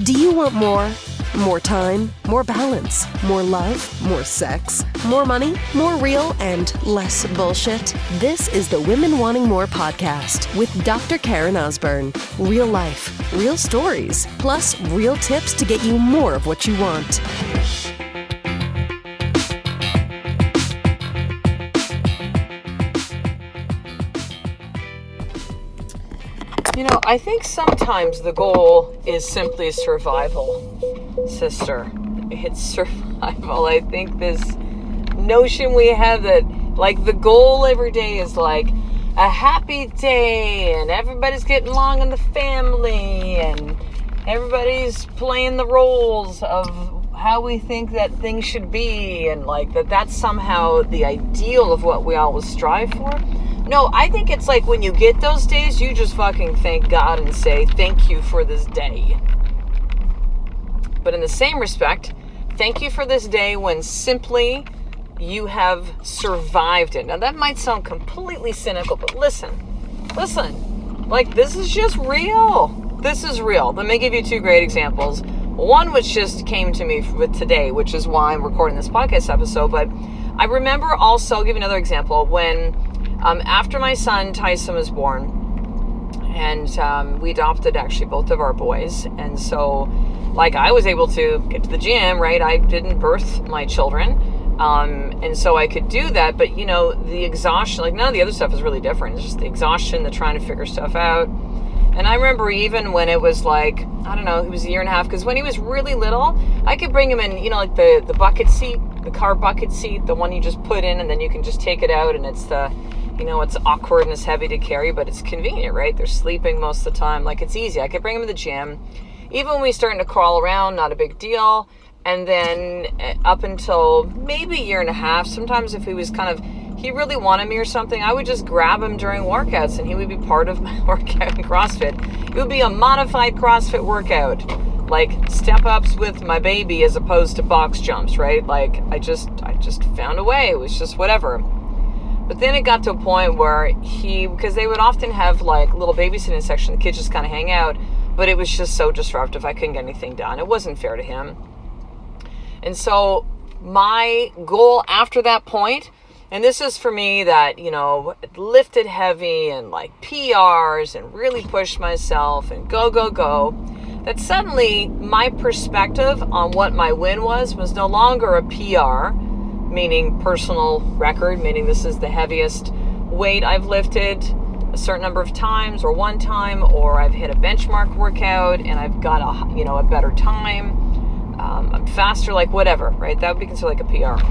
Do you want more? More time, more balance, more love, more sex, more money, more real, and less bullshit? This is the Women Wanting More podcast with Dr. Karen Osborne. Real life, real stories, plus real tips to get you more of what you want. You know, I think sometimes the goal is simply survival, sister. It's survival. I think this notion we have that, like, the goal every day is like a happy day and everybody's getting along in the family and everybody's playing the roles of how we think that things should be, and like that's somehow the ideal of what we always strive for. No, I think it's like when you get those days, you just fucking thank God and say, thank you for this day. But in the same respect, thank you for this day when simply you have survived it. Now that might sound completely cynical, but listen, like this is just real. This is real. Let me give you two great examples. One which just came to me with today, which is why I'm recording this podcast episode, but I remember also, I'll give you another example, when after my son Tyson was born, and we adopted actually both of our boys, and so like I was able to get to the gym, right? I didn't birth my children, and so I could do that, but you know, the exhaustion, like none of the other stuff is really different. It's just the exhaustion, the trying to figure stuff out. And I remember even when it was like, I don't know, he was a year and a half, because when he was really little, I could bring him in, you know, like the bucket seat, the car bucket seat, the one you just put in and then you can just take it out, and it's the, you know, it's awkward and it's heavy to carry, but it's convenient, right? They're sleeping most of the time. Like, it's easy. I could bring him to the gym. Even when we starting to crawl around, not a big deal. And then up until maybe a year and a half, sometimes if he was kind of, he really wanted me or something, I would just grab him during workouts and he would be part of my workout in CrossFit. It would be a modified CrossFit workout, like step ups with my baby as opposed to box jumps, right? Like I just found a way. It was just whatever. But then it got to a point where because they would often have like a little babysitting section, the kids just kind of hang out, but it was just so disruptive. I couldn't get anything done. It wasn't fair to him. And so my goal after that point, and this is for me that, you know, lifted heavy and like PRs and really pushed myself and go, that suddenly my perspective on what my win was no longer a PR, meaning personal record, meaning this is the heaviest weight I've lifted a certain number of times or one time, or I've hit a benchmark workout and I've got a better time. I'm faster, like whatever, right? That would be considered like a PR.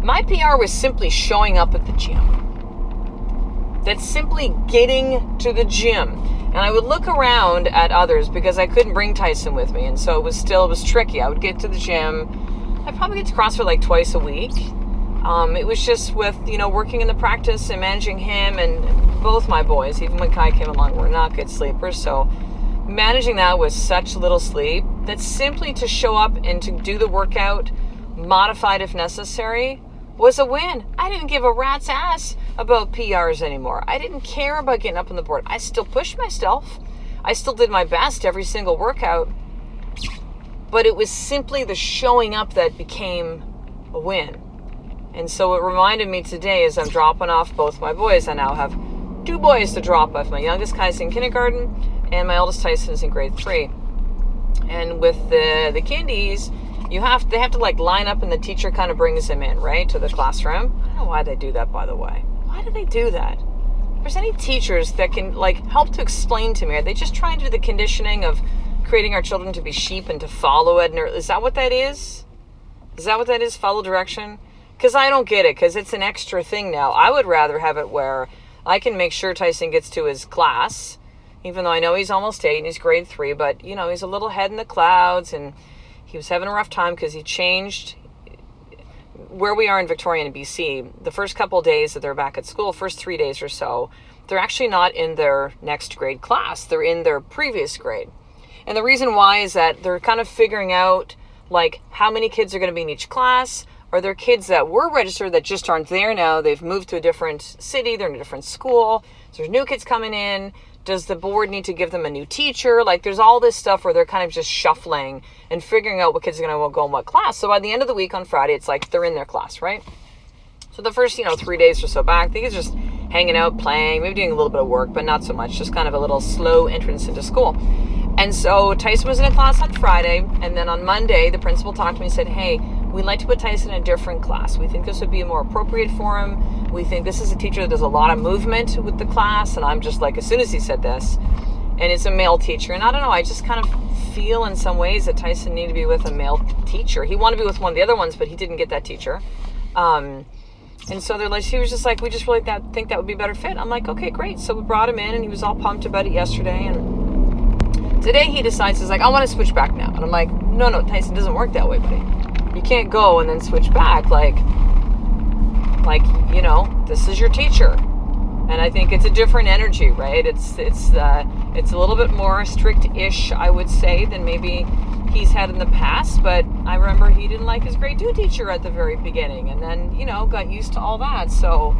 My PR was simply showing up at the gym. That's simply getting to the gym. And I would look around at others because I couldn't bring Tyson with me. And so it was tricky. I would get to the gym. I'd probably get to CrossFit like twice a week. It was just with, you know, working in the practice and managing him and both my boys, even when Kai came along, were not good sleepers. So managing that with such little sleep, that simply to show up and to do the workout, modified if necessary, was a win. I didn't give a rat's ass about PRs anymore. I didn't care about getting up on the board. I still pushed myself. I still did my best every single workout. But it was simply the showing up that became a win. And so it reminded me today as I'm dropping off both my boys. I now have 2 boys to drop off. My youngest Kai's in kindergarten and my oldest Tyson is in grade 3. And with the kindies, they have to like line up and the teacher kind of brings them in, right, to the classroom. I don't know why they do that, by the way. Why do they do that? If there's any teachers that can like help to explain to me, are they just trying to do the conditioning of creating our children to be sheep and to follow it? Is that what that is? Is that what that is? Follow direction? Because I don't get it, because it's an extra thing now. I would rather have it where I can make sure Tyson gets to his class, even though I know he's almost 8 and he's grade 3, but you know, he's a little head in the clouds and he was having a rough time because he changed where we are in Victoria and BC. The first couple of days that they're back at school, first 3 days or so, they're actually not in their next grade class. They're in their previous grade. And the reason why is that they're kind of figuring out like how many kids are going to be in each class. Are there kids that were registered that just aren't there now? They've moved to a different city. They're in a different school. So there's new kids coming in. Does the board need to give them a new teacher? Like, there's all this stuff where they're kind of just shuffling and figuring out what kids are going to go in what class. So by the end of the week on Friday, it's like they're in their class, right? So the first, 3 days or so back, I think it's just hanging out, playing, maybe doing a little bit of work, but not so much, just kind of a little slow entrance into school. And so Tyson was in a class on Friday, and then on Monday, the principal talked to me and said, hey, we'd like to put Tyson in a different class. We think this would be more appropriate for him. We think this is a teacher that does a lot of movement with the class. And I'm just like, as soon as he said this, and it's a male teacher, and I don't know, I just kind of feel in some ways that Tyson needed to be with a male teacher. He wanted to be with one of the other ones, but he didn't get that teacher. And so they're like, she was just like, we just really think that would be a better fit. I'm like, okay, great. So we brought him in, and he was all pumped about it yesterday. And today he decides, he's like, I want to switch back now. And I'm like, no, Tyson, doesn't work that way, buddy. You can't go and then switch back. Like, this is your teacher. And I think it's a different energy, right? It's a little bit more strict-ish, I would say, than maybe he's had in the past. But I remember he didn't like his grade 2 teacher at the very beginning, and then, got used to all that. So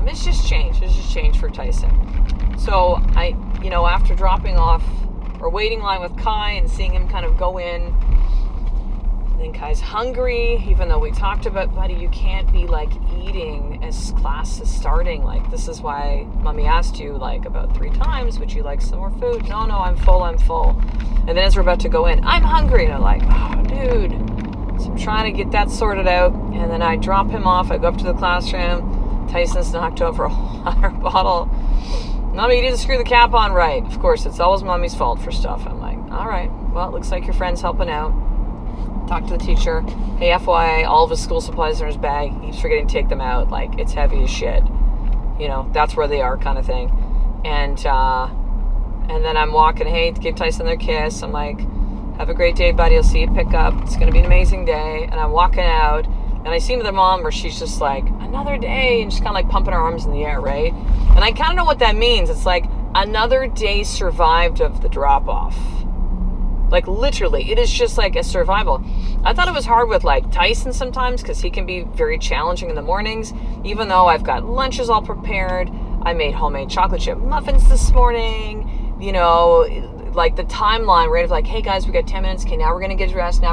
it's just changed. It's just changed for Tyson. So after dropping off or waiting line with Kai and seeing him kind of go in, I think Kai's hungry, even though we talked about, buddy, you can't be like eating as class is starting. Like, this is why mommy asked you like about 3 times, would you like some more food? No, I'm full. And then as we're about to go in, I'm hungry. And I'm like, oh, dude. So I'm trying to get that sorted out. And then I drop him off. I go up to the classroom. Tyson's knocked over a water bottle. Mommy, you didn't screw the cap on right. Of course, it's always mommy's fault for stuff. I'm like, all right, well, it looks like your friend's helping out. Talk to the teacher. Hey, FYI, all of his school supplies are in his bag. He keeps forgetting to take them out. Like, it's heavy as shit. That's where they are, kind of thing. And then I'm walking. Hey, give Tyson their kiss. I'm like, have a great day, buddy. I'll see you pick up. It's going to be an amazing day. And I'm walking out, and I see their mom where she's just like, another day, and she's kind of like pumping her arms in the air, right? And I kind of know what that means. It's like another day survived of the drop-off. Like, literally, it is just like a survival. I thought it was hard with like Tyson sometimes because he can be very challenging in the mornings, even though I've got lunches all prepared. I made homemade chocolate chip muffins this morning. Like the timeline, right? Of like, hey guys, we got 10 minutes. Okay, now we're going to get dressed. I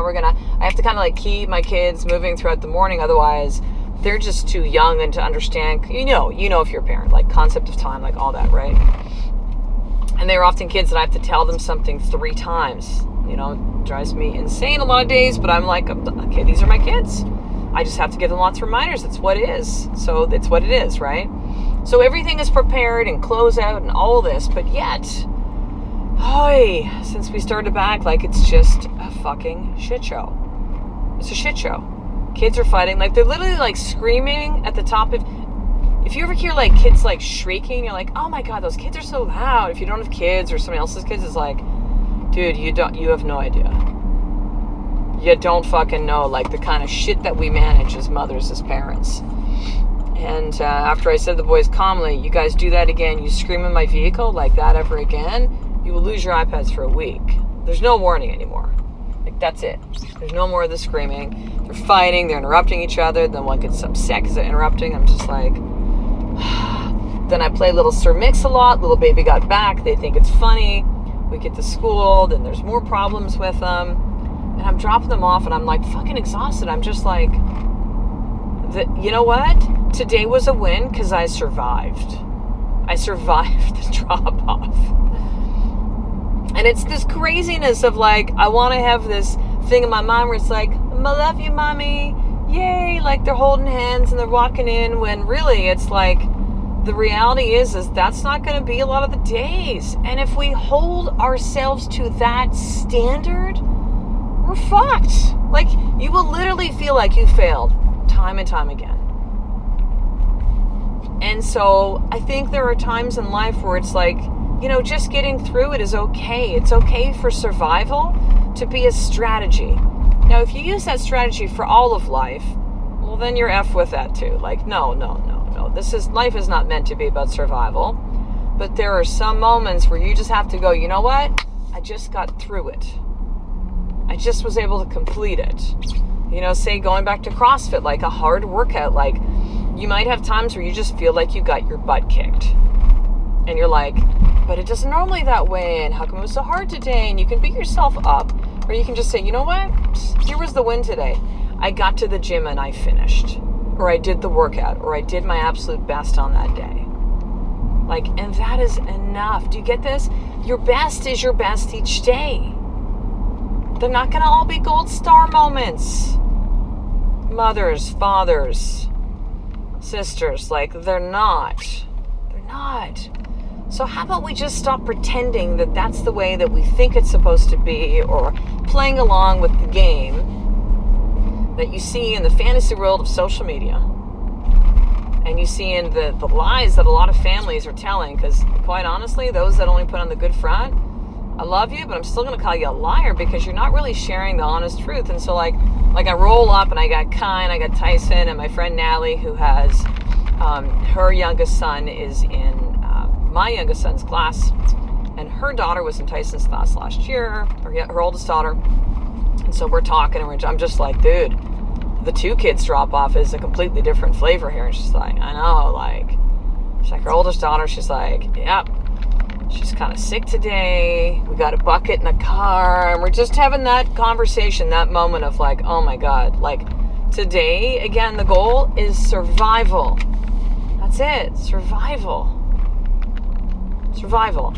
have to kind of like keep my kids moving throughout the morning. Otherwise, they're just too young and to understand, if you're a parent, like concept of time, like all that, right? And they're often kids that I have to tell them something 3 times. It drives me insane a lot of days, but I'm like, okay, these are my kids. I just have to give them lots of reminders. It's what it is. So it's what it is, right? So everything is prepared and close out and all this, but yet, since we started back, like, it's just a fucking shit show. It's a shit show. Kids are fighting. Like, they're literally like screaming at the top of... If you ever hear like kids like shrieking, you're like, oh my God, those kids are so loud. If you don't have kids or somebody else's kids, it's like, dude, you have no idea. You don't fucking know like the kind of shit that we manage as mothers, as parents. And after I said to the boys calmly, you guys do that again, you scream in my vehicle like that ever again, you will lose your iPads for a week. There's no warning anymore. Like, that's it. There's no more of the screaming. They're fighting, they're interrupting each other. Then one gets upset because they're interrupting. I'm just like... Then I play Little Sir Mix-a-Lot. Little baby got back. They think it's funny. We get to school. Then there's more problems with them. And I'm dropping them off, and I'm like fucking exhausted. I'm just like, you know what? Today was a win because I survived. I survived the drop-off. And it's this craziness of like, I want to have this thing in my mind where it's like, I love you, mommy. Yay. Like, they're holding hands and they're walking in, when really it's like, the reality is that's not going to be a lot of the days. And if we hold ourselves to that standard, we're fucked. Like, you will literally feel like you failed time and time again. And so I think there are times in life where it's like, just getting through it is okay. It's okay for survival to be a strategy. Now, if you use that strategy for all of life, well, then you're F with that too. Like, no. Life is not meant to be about survival. But there are some moments where you just have to go, you know what? I just got through it. I just was able to complete it. Say going back to CrossFit, like a hard workout, like you might have times where you just feel like you got your butt kicked. And you're like, but it doesn't normally that way, and how come it was so hard today? And you can beat yourself up, or you can just say, you know what? Here was the win today. I got to the gym and I finished, or I did the workout, or I did my absolute best on that day. Like, and that is enough. Do you get this? Your best is your best each day. They're not going to all be gold star moments. Mothers, fathers, sisters, like, they're not. They're not. So how about we just stop pretending that that's the way that we think it's supposed to be, or playing along with the game that you see in the fantasy world of social media, and you see in the lies that a lot of families are telling. Because quite honestly, those that only put on the good front, I love you, but I'm still going to call you a liar because you're not really sharing the honest truth. And so like I roll up and I got Kai and I got Tyson and my friend Natalie, who has her youngest son is in my youngest son's class, and her daughter was in Tyson's class last year, her oldest daughter. And so we're talking, and I'm just like, dude, the two kids drop off is a completely different flavor here. And she's like, I know, like, she's like, her oldest daughter, she's like, yep, she's kind of sick today. We got a bucket in the car, and we're just having that conversation, that moment of like, oh my God, like today, again, the goal is survival. That's it, survival.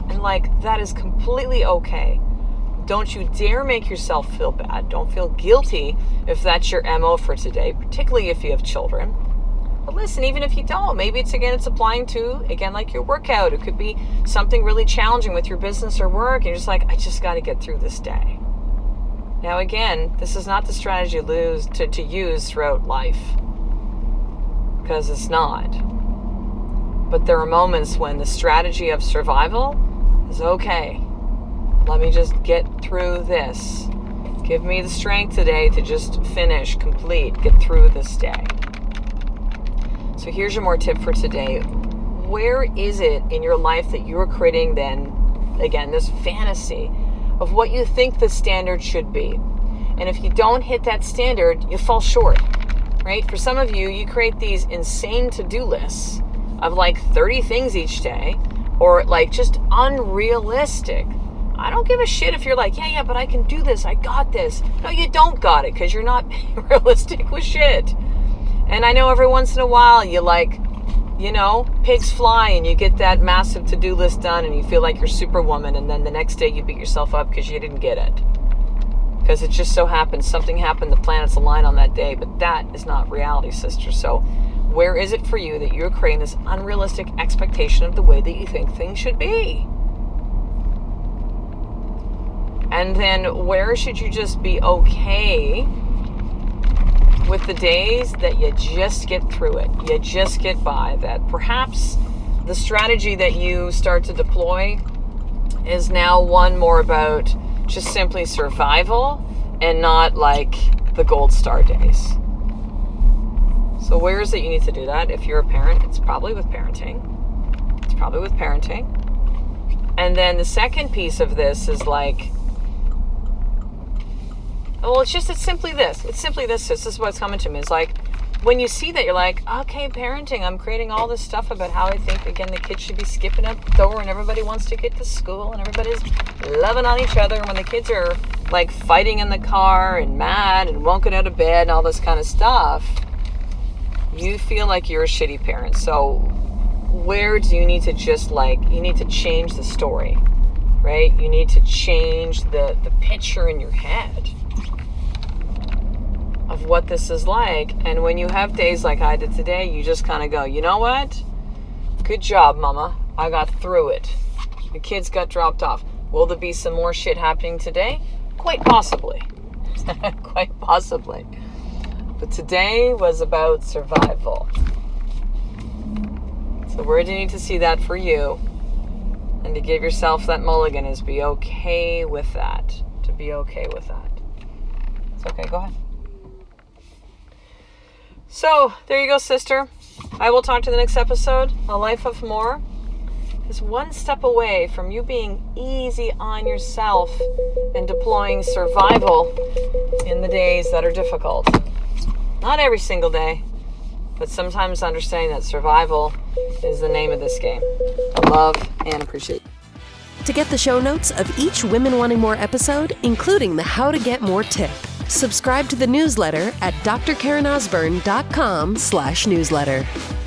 And like, that is completely okay. Don't you dare make yourself feel bad. Don't feel guilty if that's your MO for today, particularly if you have children. But listen, even if you don't, maybe it's applying to, again, like your workout. It could be something really challenging with your business or work. And you're just like, I just got to get through this day. Now, again, this is not the strategy to use throughout life, because it's not. But there are moments when the strategy of survival is okay. Let me just get through this. Give me the strength today to just finish, complete, get through this day. So here's your more tip for today. Where is it in your life that you're creating then, again, this fantasy of what you think the standard should be? And if you don't hit that standard, you fall short, right? For some of you, you create these insane to-do lists of like 30 things each day, or like just unrealistic. I don't give a shit if you're like, yeah, but I can do this. I got this. No, you don't got it, because you're not realistic with shit. And I know every once in a while you like, you know, pigs fly and you get that massive to-do list done and you feel like you're Superwoman, and then the next day you beat yourself up because you didn't get it. Because it just so happens, something happened, the planets align on that day, but that is not reality, sister. So where is it for you that you're creating this unrealistic expectation of the way that you think things should be? And then where should you just be okay with the days that you just get through it? You just get by. That perhaps the strategy that you start to deploy is now one more about just simply survival and not like the gold star days. So where is it you need to do that? If you're a parent, it's probably with parenting. And then the second piece of this is like, well, it's simply this. This is what's coming to me. It's like, when you see that, you're like, okay, parenting, I'm creating all this stuff about how I think, again, the kids should be skipping out the door and everybody wants to get to school and everybody's loving on each other. And when the kids are like fighting in the car and mad and won't get out of bed and all this kind of stuff, you feel like you're a shitty parent. So where do you need to just like, you need to change the story, right? You need to change the picture in your head of what this is like. And when you have days like I did today, you just kind of go, you know what? Good job, mama. I got through it. The kids got dropped off. Will there be some more shit happening today? Quite possibly. Quite possibly. But today was about survival. So where do you need to see that for you? And to give yourself that mulligan is be okay with that. To be okay with that. It's okay, go ahead. So, there you go, sister. I will talk to you in the next episode. A Life of More is one step away from you being easy on yourself and deploying survival in the days that are difficult. Not every single day, but sometimes understanding that survival is the name of this game. I love and appreciate you. To get the show notes of each Women Wanting More episode, including the How to Get More tip, subscribe to the newsletter at drkarenosburn.com/newsletter.